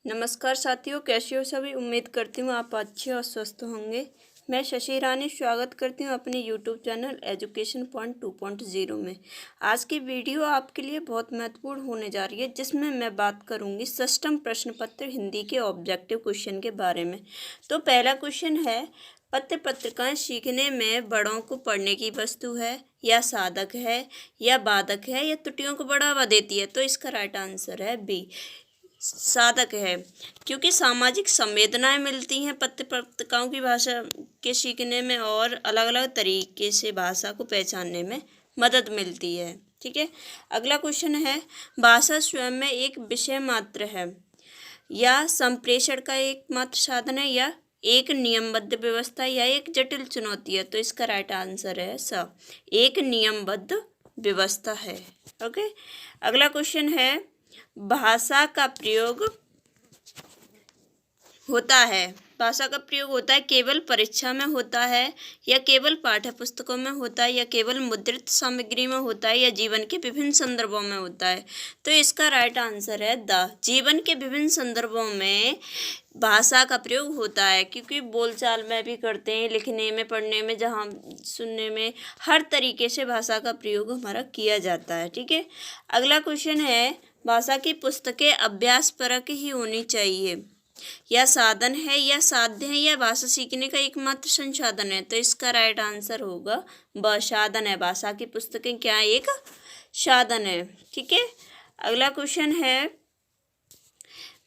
नमस्कार साथियों, कैसे हो सभी। उम्मीद करती हूँ आप अच्छे और स्वस्थ होंगे। मैं शशि रानी स्वागत करती हूँ अपने यूट्यूब चैनल एजुकेशन पॉइंट 2.0 में। आज की वीडियो आपके लिए बहुत महत्वपूर्ण होने जा रही है, जिसमें मैं बात करूँगी सिस्टम प्रश्न पत्र हिंदी के ऑब्जेक्टिव क्वेश्चन के बारे में। तो पहला क्वेश्चन है, पत्र पत्रिकाएँ सीखने में बड़ों को पढ़ने की वस्तु है, या साधक है, या बाधक है, या त्रुटियों को बढ़ावा देती है। तो इसका राइट आंसर है बी, साधक है, क्योंकि सामाजिक संवेदनाएं मिलती हैं पत्र पत्रिकाओं की भाषा के सीखने में, और अलग अलग तरीके से भाषा को पहचानने में मदद मिलती है। ठीक है। अगला क्वेश्चन है, भाषा स्वयं में एक विषय मात्र है, या संप्रेषण का एकमात्र साधन है, या एक नियमबद्ध व्यवस्था, या एक जटिल चुनौती है। तो इसका राइट आंसर है स, एक नियमबद्ध व्यवस्था है। ओके। अगला क्वेश्चन है, भाषा का प्रयोग होता है, भाषा का प्रयोग होता है केवल परीक्षा में होता है, या केवल पाठ्य पुस्तकों में होता है, या केवल मुद्रित सामग्री में होता है, या जीवन के विभिन्न संदर्भों में होता है। तो इसका राइट आंसर है द, जीवन के विभिन्न संदर्भों में भाषा का प्रयोग होता है, क्योंकि बोलचाल में भी करते हैं, लिखने में, पढ़ने में, जहाँ सुनने में, हर तरीके से भाषा का प्रयोग हमारा किया जाता है। ठीक है। अगला क्वेश्चन है, भाषा की पुस्तकें अभ्यासपरक ही होनी चाहिए, या साधन है, या साध्य है, या भाषा सीखने का एकमात्र संसाधन है। तो इसका राइट आंसर होगा ब, साधन है। भाषा की पुस्तकें क्या है, एक साधन है। ठीक है। अगला क्वेश्चन है,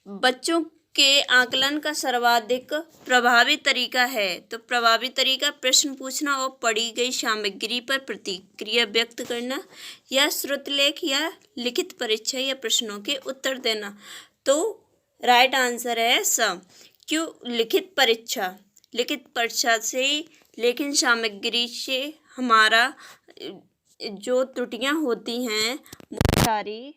बच्चों के आकलन का सर्वाधिक प्रभावी तरीका है। तो प्रभावी तरीका प्रश्न पूछना और पढ़ी गई सामग्री पर प्रतिक्रिया व्यक्त करना, या श्रुतलेख, या लिखित परीक्षा या प्रश्नों के उत्तर देना। तो राइट आंसर है स, क्यों लिखित परीक्षा, लिखित परीक्षा से लेखन सामग्री से हमारा जो त्रुटियां होती हैं वो सारी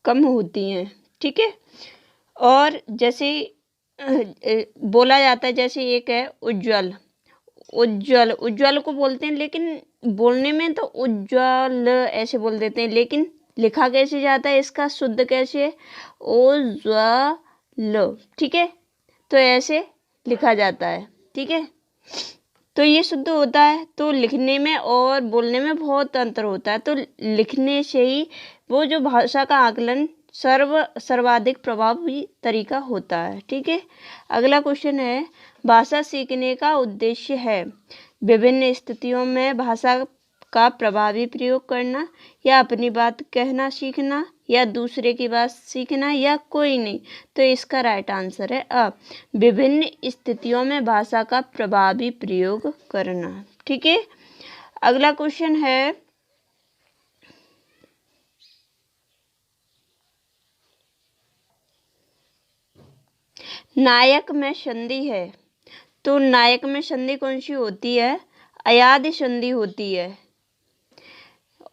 कम होती हैं। ठीक है। और जैसे बोला जाता है, जैसे एक है उज्ज्वल, उज्ज्वल, उज्ज्वल को बोलते हैं, लेकिन बोलने में तो उज्ज्वल ऐसे बोल देते हैं, लेकिन लिखा कैसे जाता है, इसका शुद्ध कैसे, उज्ज्वल। ठीक है। तो ऐसे लिखा जाता है। ठीक है। तो ये शुद्ध होता है। तो लिखने में और बोलने में बहुत अंतर होता है। तो लिखने से ही वो जो भाषा का आकलन सर्वाधिक प्रभावी तरीका होता है। ठीक है। अगला क्वेश्चन है, भाषा सीखने का उद्देश्य है विभिन्न स्थितियों में भाषा का प्रभावी प्रयोग करना, या अपनी बात कहना सीखना, या दूसरे की बात सीखना, या कोई नहीं। तो इसका राइट आंसर है अ, विभिन्न स्थितियों में भाषा का प्रभावी प्रयोग करना। ठीक है। अगला क्वेश्चन है, नायक में संधि है। तो नायक में संधि कौन सी होती है, अयाद संधि होती है।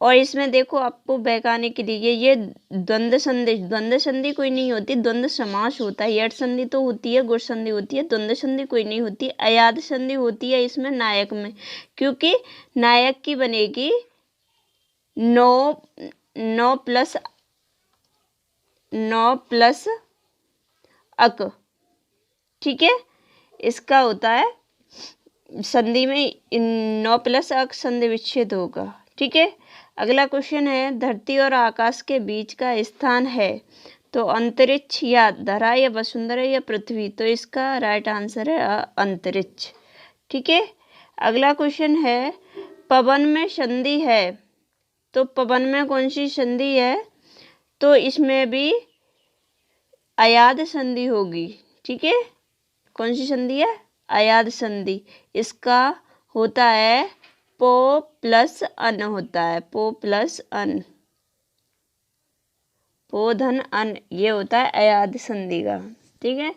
और इसमें देखो, आपको बहकाने के लिए ये द्वंद्व संधि, द्वंद्व संधि कोई नहीं होती, द्वंद्व समास होता है। यट संधि तो होती है, गुण संधि होती है, द्वंद्व संधि कोई नहीं होती। अयाद संधि होती है इसमें नायक में, क्योंकि नायक की बनेगी नौ प्लस अक। ठीक है। इसका होता है संधि में 9 प्लस अक संधि विच्छेद होगा। ठीक है। अगला क्वेश्चन है, धरती और आकाश के बीच का स्थान है। तो अंतरिक्ष, या धरा, या वसुंधरा, या पृथ्वी। तो इसका राइट आंसर है अंतरिक्ष। ठीक है। अगला क्वेश्चन है, पवन में संधि है। तो पवन में कौन सी संधि है, तो इसमें भी अयाद संधि होगी। ठीक है। कौन सी संधि है, अयाद संधि। इसका होता है पो प्लस अन होता है, पो प्लस अन, पो धन अन, ये होता है अयाद संधि का। ठीक है।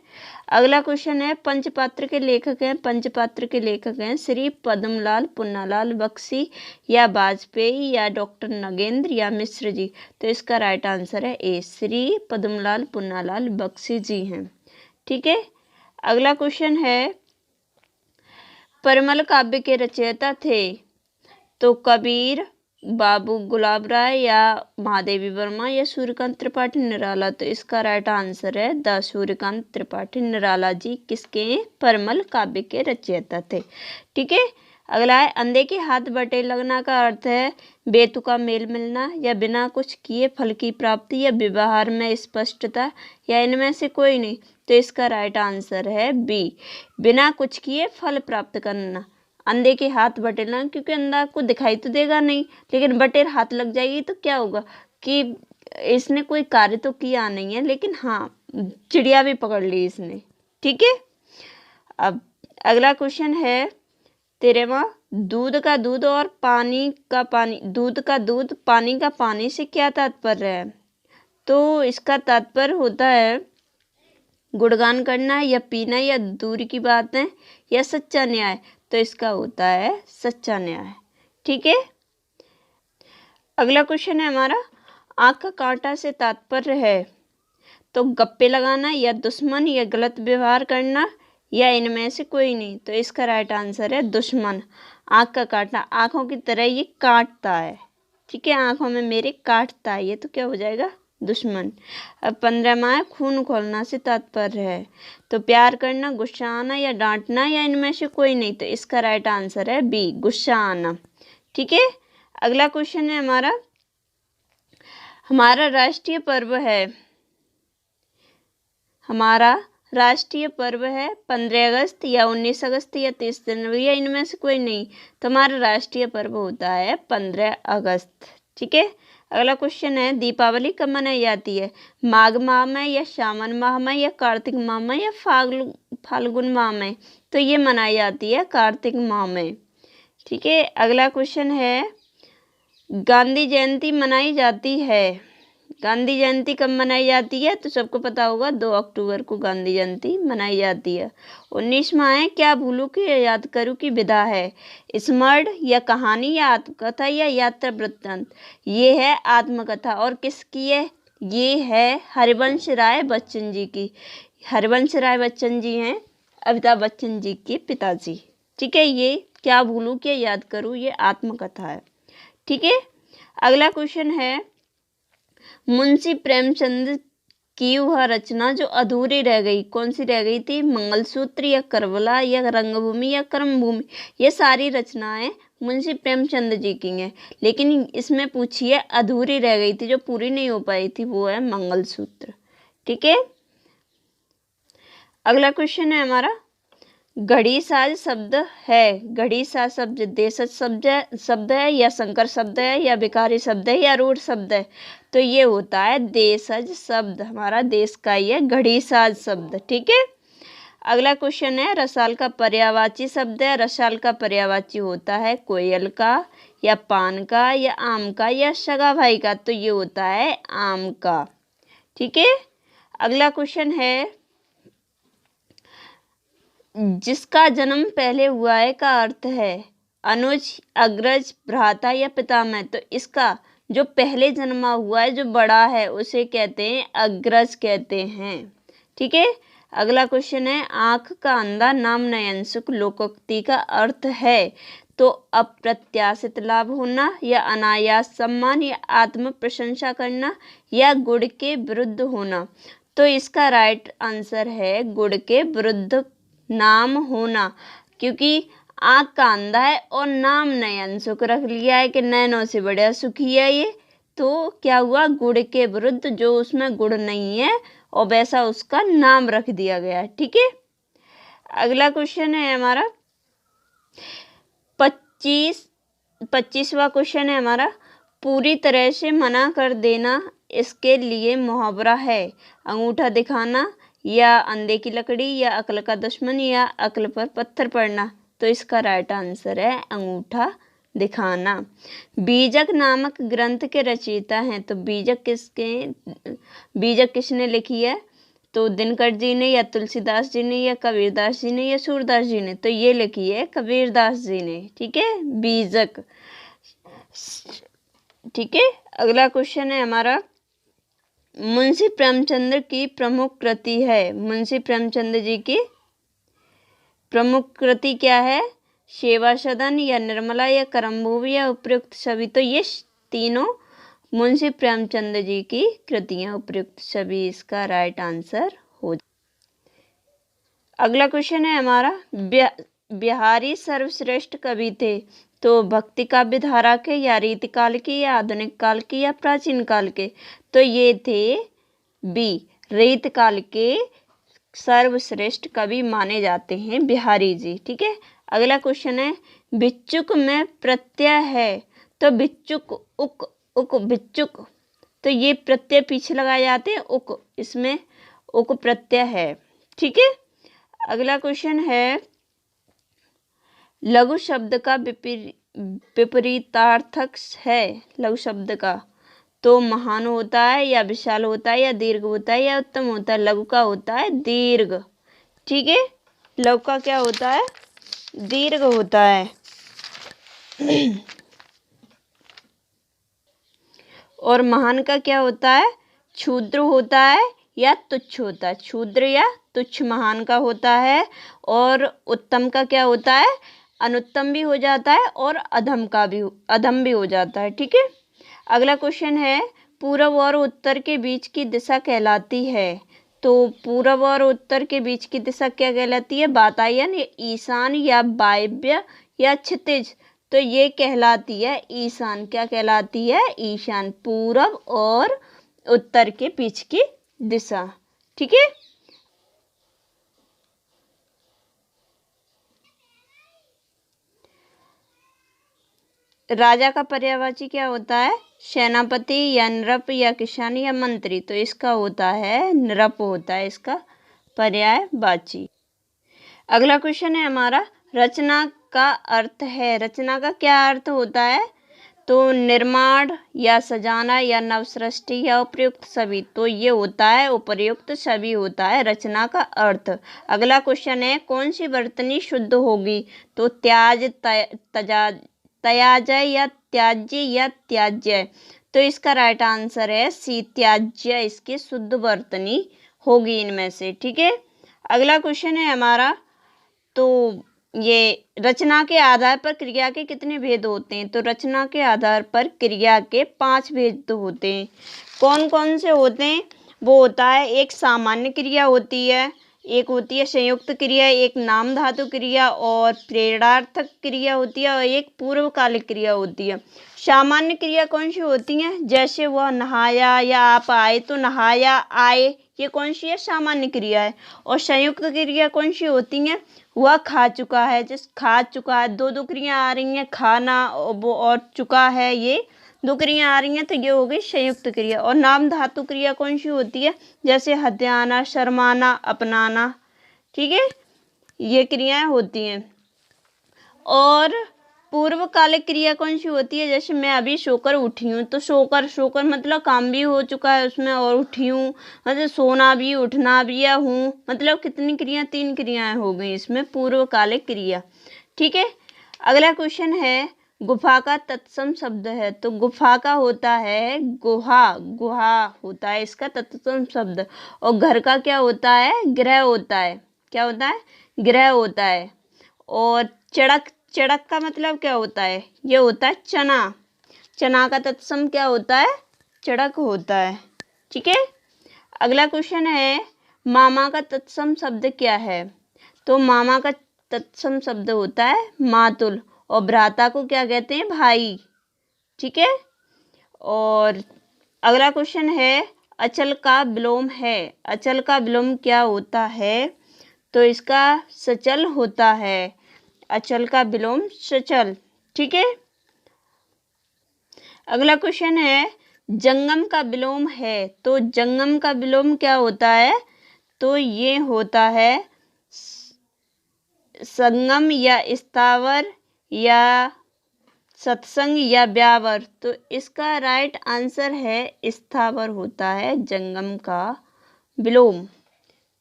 अगला क्वेश्चन है, पंचपात्र के लेखक हैं। पंचपात्र के लेखक हैं श्री पद्मलाल, पुन्नालाल बख्शी, या वाजपेयी, या डॉक्टर नगेंद्र, या मिश्र जी। तो इसका राइट आंसर है ए, श्री पद्मलाल पुन्नालाल बख्शी जी हैं। ठीक है। अगला क्वेश्चन है, परिमल काव्य के रचयिता थे। तो कबीर, बाबू गुलाब राय या महादेवी वर्मा या सूर्यकांत त्रिपाठी निराला। तो इसका राइट आंसर है द सूर्यकांत त्रिपाठी निराला जी किसके परमल काव्य के रचयिता थे। ठीक है, अगला है अंधे के हाथ बटे लगना का अर्थ है बेतुका मेल मिलना या बिना कुछ किए फल की प्राप्ति या व्यवहार में स्पष्टता या इनमें से कोई नहीं। तो इसका राइट आंसर है बी, बिना कुछ किए फल प्राप्त करना। अंधे के हाथ बटेरना, क्योंकि अंधा को दिखाई तो देगा नहीं, लेकिन बटेर हाथ लग जाएगी तो क्या होगा कि इसने कोई कार्य तो किया नहीं है, लेकिन हाँ चिड़िया भी पकड़ ली इसने। ठीक है, अब अगला क्वेश्चन है 13वां, दूध का दूध और पानी का पानी, दूध का दूध पानी का पानी से क्या तात्पर्य है। तो इसका तात्पर्य होता है गुणगान करना या पीना या दूर की बातें या सच्चा न्याय। तो इसका होता है सच्चा न्याय। ठीक है, अगला क्वेश्चन है हमारा आँख का कांटा से तात्पर्य है तो गप्पे लगाना या दुश्मन या गलत व्यवहार करना या इनमें से कोई नहीं। तो इसका राइट आंसर है दुश्मन। आँख का कांटा आँखों की तरह ये काटता है। ठीक है, आँखों में मेरे काटता है ये, तो क्या हो जाएगा दुश्मन। अब 15वां है खून खोलना से तात्पर्य है तो प्यार करना, गुस्सा आना या डांटना या इनमें से कोई नहीं। तो इसका राइट आंसर है बी, गुस्सा आना। ठीक है, अगला क्वेश्चन है हमारा राष्ट्रीय पर्व है, हमारा राष्ट्रीय पर्व है 15 अगस्त या 19 अगस्त या 30 जनवरी या इनमें से कोई नहीं। तो हमारा राष्ट्रीय पर्व होता है 15 अगस्त। ठीक है, अगला क्वेश्चन है दीपावली कब मनाई जाती है, माघ माह में या सावन माह में या कार्तिक माह में या फाल्गुन माह में। तो ये मनाई जाती है कार्तिक माह में। ठीक है, अगला क्वेश्चन है गांधी जयंती मनाई जाती है, गांधी जयंती कब मनाई जाती है। तो सबको पता होगा 2 अक्टूबर को गांधी जयंती मनाई जाती है। 19वां है क्या भूलूं कि याद करूं की विधा है, स्मरण या कहानी या आत्मकथा या यात्रा वृत्तांत। ये है आत्मकथा और किसकी है, ये है हरिवंश राय बच्चन जी की। हरिवंश राय बच्चन जी हैं अमिताभ बच्चन जी के पिताजी। ठीक है, ये क्या भूलूं कि याद करूं ये आत्मकथा है। ठीक है, अगला क्वेश्चन है मुंशी प्रेमचंद की वह रचना जो अधूरी रह गई कौन सी रह गई थी, मंगलसूत्र या करबला या रंगभूमि या कर्मभूमि। ये सारी रचनाएं मुंशी प्रेमचंद जी की हैं, लेकिन इसमें पूछिए अधूरी रह गई थी जो पूरी नहीं हो पाई थी, वो है मंगलसूत्र। ठीक है, अगला क्वेश्चन है हमारा घड़ी साज शब्द है, घड़ी साज शब्द देशज शब्द है या संकर शब्द है या भिखारी शब्द है या रूढ़ शब्द है। तो ये होता है देशज शब्द, हमारा देश का ही है घड़ी साज शब्द। ठीक है, अगला क्वेश्चन है रसाल का पर्यायवाची शब्द है, रसाल का पर्यायवाची होता है कोयल का या पान का या आम का या सगा भाई का। तो ये होता है आम का। ठीक है, अगला क्वेश्चन है जिसका जन्म पहले हुआ है का अर्थ है अनुज, अग्रज, भ्राता या पितामह। तो इसका जो पहले जन्मा हुआ है जो बड़ा है उसे कहते हैं अग्रज कहते हैं। ठीक है, अगला क्वेश्चन है आँख का अंधा नाम नयन सुख लोकोक्ति का अर्थ है तो अप्रत्याशित लाभ होना या अनायास सम्मान या आत्म प्रशंसा करना या गुण के विरुद्ध होना। तो इसका राइट आंसर है गुण के विरुद्ध नाम होना, क्योंकि आँख का अंधा है और नाम नयन सुख रख लिया है कि नयनों से बड़ा सुखी है ये। तो क्या हुआ गुण के विरुद्ध जो उसमें गुण नहीं है और वैसा उसका नाम रख दिया गया। ठीक है, अगला क्वेश्चन है हमारा 25वां क्वेश्चन है हमारा पूरी तरह से मना कर देना इसके लिए मुहावरा है अंगूठा दिखाना या अंधे की लकड़ी या अक्ल का दुश्मन या अक्ल पर पत्थर पड़ना। तो इसका राइट आंसर है अंगूठा दिखाना। बीजक नामक ग्रंथ के रचयिता हैं तो बीजक किसने लिखी है। तो दिनकर जी ने या तुलसीदास जी ने या कबीरदास जी ने या सूरदास जी ने। तो ये लिखी है कबीरदास जी ने। ठीक है, बीजक। ठीक है, अगला क्वेश्चन है हमारा मुंशी प्रेमचंद की प्रमुख कृति है, मुंशी प्रेमचंद जी की प्रमुख कृति क्या है, सेवा सदन या निर्मला या करमभूमि या उपयुक्त सभी। तो ये तीनों मुंशी प्रेमचंद जी की कृतियां, उपयुक्त सभी इसका राइट आंसर हो। अगला क्वेश्चन है हमारा, बिहारी सर्वश्रेष्ठ कवि थे। तो भक्ति काव्य धारा के या रीतिकाल की या आधुनिक काल की या प्राचीन काल के। तो ये थे बी, रीतिकाल के सर्वश्रेष्ठ कवि माने जाते हैं बिहारी जी। ठीक है। अगला क्वेश्चन है, भिक्षुक में प्रत्यय है। तो भिक्षुक, उक उक भिक्षुक, तो ये प्रत्यय पीछे लगाए जाते हैं उक, इसमें उक प्रत्यय है। ठीक है। अगला क्वेश्चन है, लघु शब्द का विपरीतार्थक है लघु शब्द का। तो महान होता है या विशाल होता है या दीर्घ होता है या उत्तम होता है। लघु का होता है दीर्घ। ठीक है। लघु का क्या होता है, दीर्घ होता है। और महान का क्या होता है, क्षुद्र होता है या तुच्छ होता है। क्षुद्र या तुच्छ महान का होता है। और उत्तम का क्या होता है, अनुत्तम भी हो जाता है और अधम भी हो जाता है। ठीक है। अगला क्वेश्चन है, पूर्व और उत्तर के बीच की दिशा कहलाती है। तो पूर्व और उत्तर के बीच की दिशा क्या कहलाती है, वातायन या ईशान या वायव्य या क्षितिज। तो ये कहलाती है ईशान। क्या कहलाती है, ईशान। पूर्व और उत्तर के बीच की दिशा। ठीक है। राजा का पर्यायवाची क्या होता है, सेनापति या नृप या किसान या मंत्री। तो इसका होता है नृप होता है इसका पर्यायवाची। अगला क्वेश्चन है हमारा, रचना का अर्थ है। रचना का क्या अर्थ होता है, तो निर्माण या सजाना या नवसृष्टि या उपयुक्त सभी। तो ये होता है उपयुक्त सभी होता है रचना का अर्थ। अगला क्वेश्चन है, कौन सी वर्तनी शुद्ध होगी। तो त्याज, त्याज्य या त्याज्य या त्याज्य। तो इसका राइट आंसर है सी, त्याज्य इसकी शुद्ध वर्तनी होगी इनमें से। ठीक है। अगला क्वेश्चन है हमारा, तो ये रचना के आधार पर क्रिया के कितने भेद होते हैं। तो रचना के आधार पर क्रिया के 5 भेद होते हैं। कौन कौन से होते हैं, वो होता है, एक सामान्य क्रिया होती है, एक होती है संयुक्त क्रिया, एक नाम धातु क्रिया और प्रेरणार्थक क्रिया होती है, और एक पूर्वकालिक क्रिया होती है। सामान्य क्रिया कौन सी होती है, जैसे वह नहाया या आप आए। तो नहाया, आए, ये कौन सी है, सामान्य क्रिया है। और संयुक्त क्रिया कौन सी होती है, वह खा चुका है, जिस खा चुका है। दो क्रिया आ रही हैं, खाना वो और चुका है, ये 2 क्रिया आ रही हैं, तो ये हो गई संयुक्त क्रिया। और नाम धातु क्रिया कौन सी होती है, जैसे हत्याना, शर्माना, अपनाना। ठीक है, ये क्रियाएं होती हैं। और पूर्वकालिक क्रिया कौन सी होती है, जैसे मैं अभी सोकर उठी हूँ। तो सोकर मतलब काम भी हो चुका है उसमें, और उठी हूँ मतलब सोना भी, उठना भी, या हूँ मतलब कितनी क्रिया, 3 क्रियाएं हो गई इसमें पूर्वकालिक क्रिया। ठीक है। अगला क्वेश्चन है, गुफा का तत्सम शब्द है। तो गुफा का होता है गुहा, गुहा होता है इसका तत्सम शब्द। और घर का क्या होता है, गृह होता है। क्या होता है, गृह होता है। और चड़क का मतलब क्या होता है, ये होता है चना। चना का तत्सम क्या होता है, चड़क होता है। ठीक है। अगला क्वेश्चन है, मामा का तत्सम शब्द क्या है। तो मामा का तत्सम शब्द होता है मातुल। और भ्राता को क्या कहते हैं, भाई। ठीक है। और अगला क्वेश्चन है, अचल का विलोम है। अचल का विलोम क्या होता है, तो इसका सचल होता है। अचल का विलोम सचल। ठीक है। अगला क्वेश्चन है, जंगम का विलोम है। तो जंगम का विलोम क्या होता है, तो ये होता है संगम या स्थावर या सत्संग या व्यावर। तो इसका राइट आंसर है स्थावर होता है जंगम का विलोम।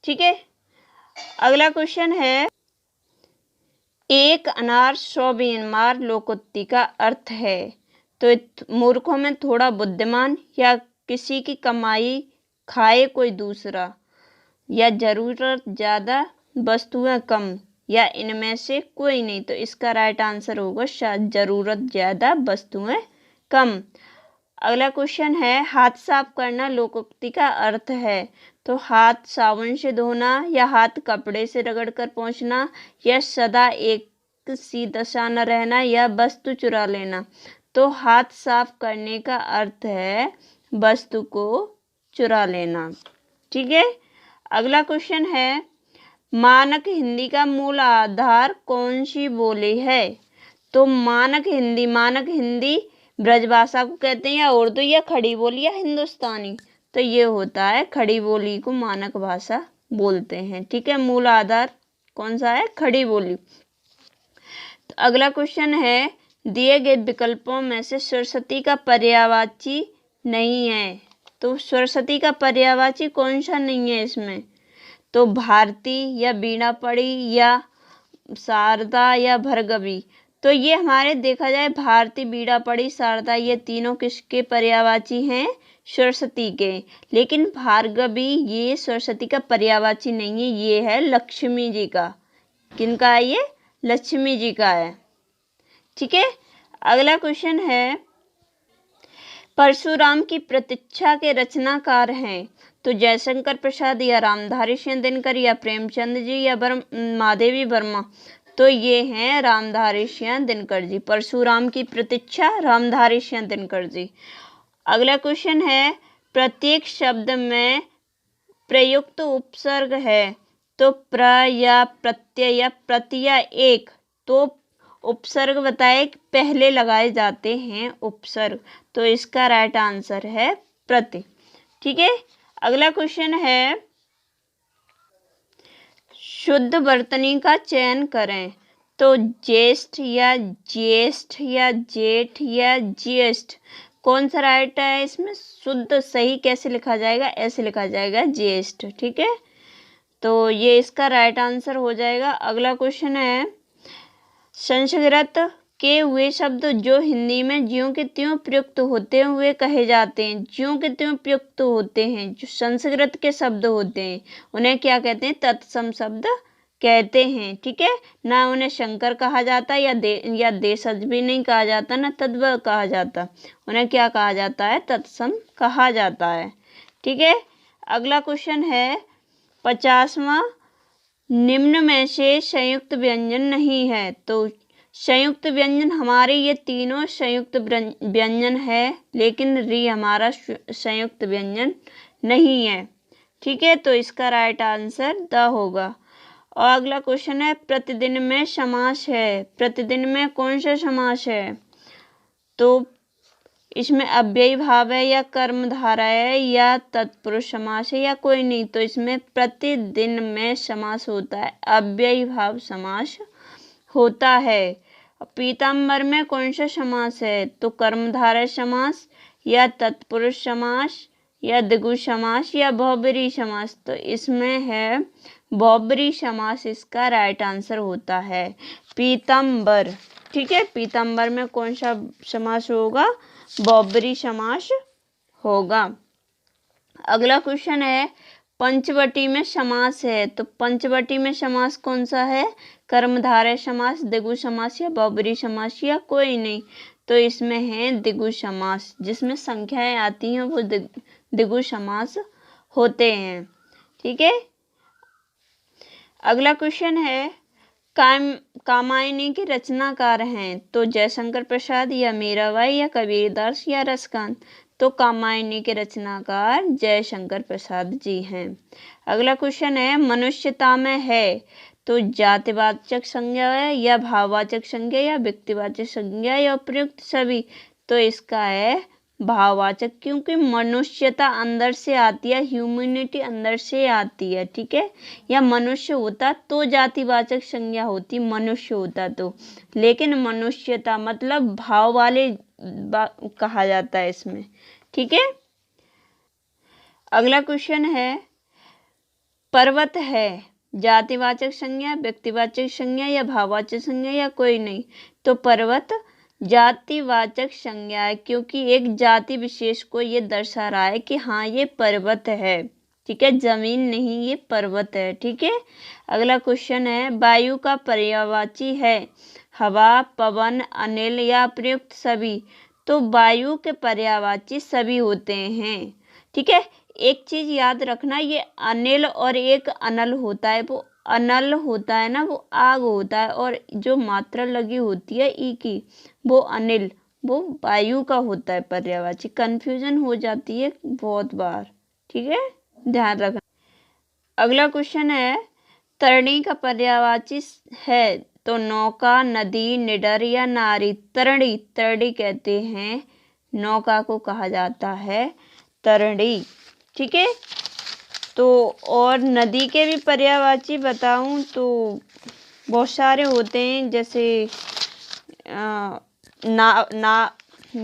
ठीक है। अगला क्वेश्चन है, एक अनार 100 बीमार लोकोक्ति का अर्थ है। तो मूर्खों में थोड़ा बुद्धिमान, या किसी की कमाई खाए कोई दूसरा, या जरूरत ज़्यादा वस्तुएं कम, या इनमें से कोई नहीं। तो इसका राइट आंसर होगा जरूरत ज़्यादा वस्तुएं कम। अगला क्वेश्चन है, हाथ साफ करना लोकोक्ति का अर्थ है। तो हाथ साबुन से धोना, या हाथ कपड़े से रगड़कर पोंछना, या सदा एक सी दशा न रहना, या वस्तु चुरा लेना। तो हाथ साफ करने का अर्थ है वस्तु को चुरा लेना। ठीक है। अगला क्वेश्चन है, मानक हिंदी का मूल आधार कौन सी बोली है। तो मानक हिंदी ब्रजभाषा को कहते हैं, या उर्दू, या खड़ी बोली, या हिंदुस्तानी। तो ये होता है खड़ी बोली को मानक भाषा बोलते हैं। ठीक है। मूल आधार कौन सा है, खड़ी बोली। तो अगला क्वेश्चन है, दिए गए विकल्पों में से सरस्वती का पर्यायवाची नहीं है। तो सरस्वती का पर्यायवाची कौन सा नहीं है इसमें। तो भारती, या वीणा पड़ी, या शारदा, या भर्गवी। तो ये हमारे देखा जाए भारती, वीणा पड़ी, शारदा, ये तीनों किसके पर्यायवाची हैं, सरस्वती के। लेकिन भार्गवी ये सरस्वती का पर्यायवाची नहीं है, ये है लक्ष्मी जी का। किनका है ये, लक्ष्मी जी का है। ठीक है। अगला क्वेश्चन है, परशुराम की प्रतीक्षा के रचनाकार हैं। तो जयशंकर प्रसाद, या रामधारी सिंह दिनकर, या प्रेमचंद जी, या महादेवी वर्मा। तो ये हैं रामधारी सिंह दिनकर जी। परशुराम की प्रतीक्षा रामधारी सिंह दिनकर जी। अगला क्वेश्चन है, प्रत्येक शब्द में प्रयुक्त उपसर्ग है। तो प्र, या प्रत्यय, या प्रति, या एक। तो उपसर्ग बताए पहले लगाए जाते हैं उपसर्ग। तो इसका राइट आंसर है प्रति। ठीक है। अगला क्वेश्चन है, शुद्ध वर्तनी का चयन करें। तो ज्येष्ठ, या ज्येष्ठ, या जेठ, या ज्येष्ठ। कौन सा राइट है इसमें, शुद्ध सही कैसे लिखा जाएगा, ऐसे लिखा जाएगा ज्येष्ठ। ठीक है। तो ये इसका राइट आंसर हो जाएगा। अगला क्वेश्चन है, संस्कृत के वे शब्द जो हिंदी में ज्यों के त्यों प्रयुक्त होते हुए कहे जाते हैं। ज्यों के त्यों प्रयुक्त होते हैं, जो संस्कृत के शब्द होते हैं उन्हें क्या कहते हैं, तत्सम शब्द कहते हैं। ठीक है। ना उन्हें शंकर कहा जाता, या देशज भी नहीं कहा जाता, ना तद्भव कहा जाता। उन्हें क्या कहा जाता है, तत्सम कहा जाता है। ठीक है। अगला क्वेश्चन है, 50वां, निम्न में से संयुक्त व्यंजन नहीं है। तो संयुक्त व्यंजन हमारे ये तीनों संयुक्त व्यंजन है, लेकिन री हमारा संयुक्त व्यंजन नहीं है। ठीक है। तो इसका राइट आंसर द होगा। और अगला क्वेश्चन है, प्रतिदिन में समास है। प्रतिदिन में कौन सा समास है। तो इसमें अव्ययी भाव है, या कर्मधारा है, या तत्पुरुष समास है, या कोई नहीं। तो इसमें प्रतिदिन में समास होता है, अव्ययी भाव समास होता है। पीताम्बर में कौन सा समास है। तो कर्मधारय समास, या तत्पुरुष समास, या द्विगु समास, या बहुब्रीहि समास। तो इसमें है बहुब्रीहि समास, इसका राइट आंसर होता है पीताम्बर। ठीक है। पीताम्बर में कौन सा समास होगा, बहुब्रीहि समास होगा। अगला क्वेश्चन है, पंचवटी में समास है। तो पंचवटी में समास कौन सा है, कर्मधारय समास, द्विगु समास, या बहुब्रीहि समास, या कोई नहीं। तो इसमें है द्विगु समास, जिसमें संख्याएं आती हैं वो द्विगु समास होते हैं। ठीक है। अगला क्वेश्चन है, कामायनी के रचनाकार हैं। तो जयशंकर प्रसाद, या मीराबाई, या कबीरदास, या रसकांत। तो कामायनी के रचनाकार जयशंकर प्रसाद जी हैं। अगला क्वेश्चन है, मनुष्यता में है। तो जातिवाचक संज्ञा है, या भाववाचक संज्ञा, या व्यक्तिवाचक संज्ञा, या उपयुक्त सभी। तो इसका है भाववाचक, क्योंकि मनुष्यता अंदर से आती है, ह्यूमैनिटी अंदर से आती है। ठीक है। या मनुष्य होता तो जातिवाचक संज्ञा होती, मनुष्य होता तो। लेकिन मनुष्यता मतलब भाव वाले कहा जाता है इसमें। ठीक है। अगला क्वेश्चन है, पर्वत है जातिवाचक संज्ञा, व्यक्तिवाचक संज्ञा, या भाववाचक संज्ञा, या कोई नहीं। तो पर्वत जातिवाचक संज्ञा है, क्योंकि एक जाति विशेष को ये दर्शा रहा है कि हाँ ये पर्वत है। ठीक है, जमीन नहीं, ये पर्वत है। ठीक है, अगला क्वेश्चन है, वायु का पर्यायवाची है हवा, पवन, अनिल या प्रयुक्त सभी। तो वायु के पर्यायवाची सभी होते हैं। ठीक है, एक चीज याद रखना, ये अनिल और एक अनल होता है। वो अनल होता है ना, वो आग होता है, और जो मात्रा लगी होती है ई की, वो अनिल, वो वायु का होता है पर्यायवाची। कंफ्यूजन हो जाती है बहुत बार। ठीक है, ध्यान रखना। अगला क्वेश्चन है, तरणी का पर्यायवाची है तो नौका, नदी, निडर या नारी। तरणी, तरणी कहते हैं, नौका को कहा जाता है तरणी। ठीक है, तो और नदी के भी पर्यायवाची बताऊं तो बहुत सारे होते हैं, जैसे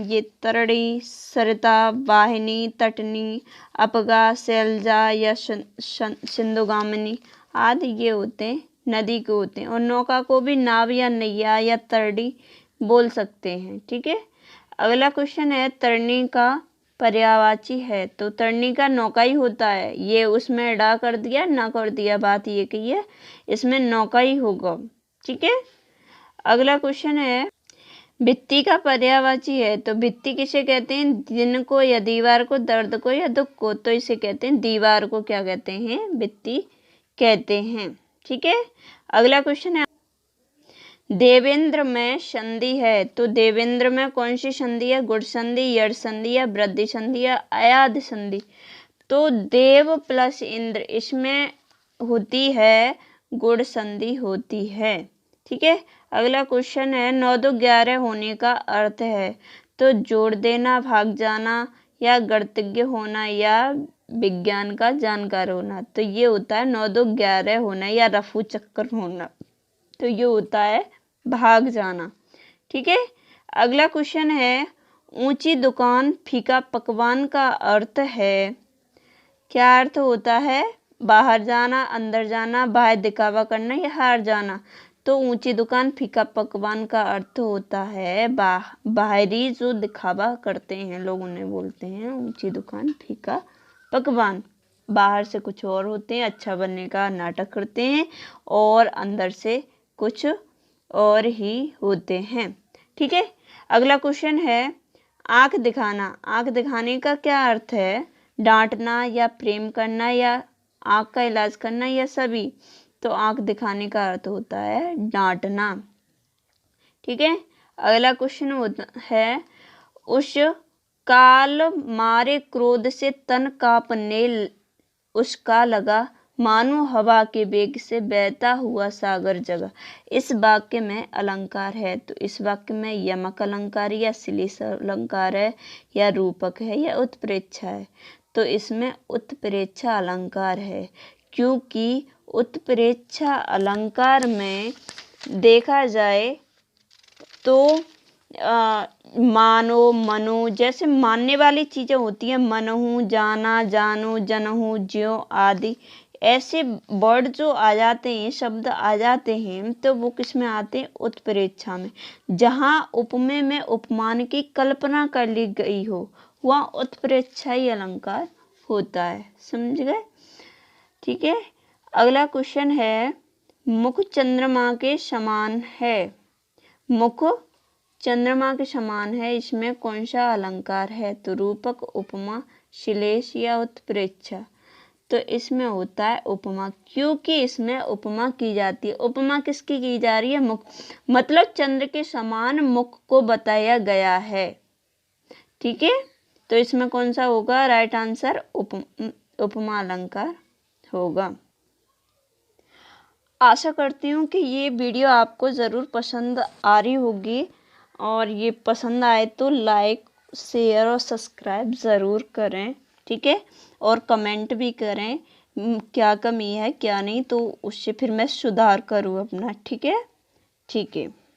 ये तरणी, सरिता, वाहिनी, तटनी, अपगा, शैलजा या सिंधुगामिनी आदि ये होते हैं, नदी के होते हैं। और नौका को भी नाव या नैया या तरणी बोल सकते हैं। ठीक है, अगला क्वेश्चन है, तरणी का पर्यायवाची है तो तरणी का नौका ही होता है। ये उसमें डा कर दिया, ना कर दिया, बात ये की है, इसमें नौका ही होगा। ठीक है, अगला क्वेश्चन है, भित्ति का पर्यायवाची है तो भित्ति किसे कहते हैं, दिन को या दीवार को, दर्द को या दुख को। तो इसे कहते हैं, दीवार को क्या कहते हैं, भित्ति कहते हैं। ठीक है, अगला क्वेश्चन है, देवेंद्र में संधि है तो देवेंद्र में कौन सी संधि है, गुण संधि, यड़ संधि या वृद्धि संधि या अयाध संधि। तो देव प्लस इंद्र, इसमें होती है गुण संधि होती है। ठीक है, अगला क्वेश्चन है, 9 2 11 होने का अर्थ है तो जोड़ देना, भाग जाना या गणितज्ञ होना या विज्ञान का जानकार होना। तो ये होता है 9 2 11 होना या रफू चक्कर होना, तो ये होता है भाग जाना। ठीक है, अगला क्वेश्चन है, ऊंची दुकान फीका पकवान का अर्थ है, क्या अर्थ होता है, बाहर जाना, अंदर जाना, बाहर दिखावा करना या हार जाना। तो ऊंची दुकान फीका पकवान का अर्थ होता है बाहरी जो दिखावा करते हैं लोग, उन्हें बोलते हैं ऊंची दुकान फीका पकवान। बाहर से कुछ और होते हैं, अच्छा बनने का नाटक करते हैं, और अंदर से कुछ और ही होते हैं। ठीक है, अगला क्वेश्चन है, आंख दिखाना, आंख दिखाने का क्या अर्थ है, डांटना या प्रेम करना या आंख का इलाज करना या सभी। तो आंख दिखाने का अर्थ होता है डांटना। ठीक है, अगला क्वेश्चन होता है, उस काल मारे क्रोध से तन कांपने उसका लगा, मानो हवा के वेग से बहता हुआ सागर जगा। इस वाक्य में अलंकार है तो इस वाक्य में यमक अलंकार या श्लेष अलंकार है या रूपक है या उत्प्रेक्षा है। तो इसमें उत्प्रेक्षा अलंकार है, क्योंकि उत्प्रेक्षा अलंकार में देखा जाए तो मानो, मनो जैसे मानने वाली चीजें होती हैं, मनहु, जाना, जानो, जनहु, ज्यों आदि ऐसे वर्ड जो आ जाते हैं, शब्द आ जाते हैं, तो वो किस में आते हैं, उत्प्रेक्षा में। जहाँ उपमेय में उपमान की कल्पना कर ली गई हो वहाँ उत्प्रेक्षा ही अलंकार होता है। समझ गए? ठीक है, अगला क्वेश्चन है, मुख चंद्रमा के समान है, मुख चंद्रमा के समान है, इसमें कौन सा अलंकार है। तो रूपक, उपमा, श्लेष या उत्प्रेक्षा। तो इसमें होता है उपमा, क्योंकि इसमें उपमा की जाती है। उपमा किसकी की जा रही है, मुख, मतलब चंद्र के समान मुख को बताया गया है। ठीक है, तो इसमें कौन सा होगा, राइट आंसर उपमा अलंकार होगा। आशा करती हूँ कि ये वीडियो आपको ज़रूर पसंद आ रही होगी, और ये पसंद आए तो लाइक, शेयर और सब्सक्राइब ज़रूर करें। ठीक है, और कमेंट भी करें क्या कमी है क्या नहीं, तो उससे फिर मैं सुधार करूँ अपना। ठीक है, ठीक है।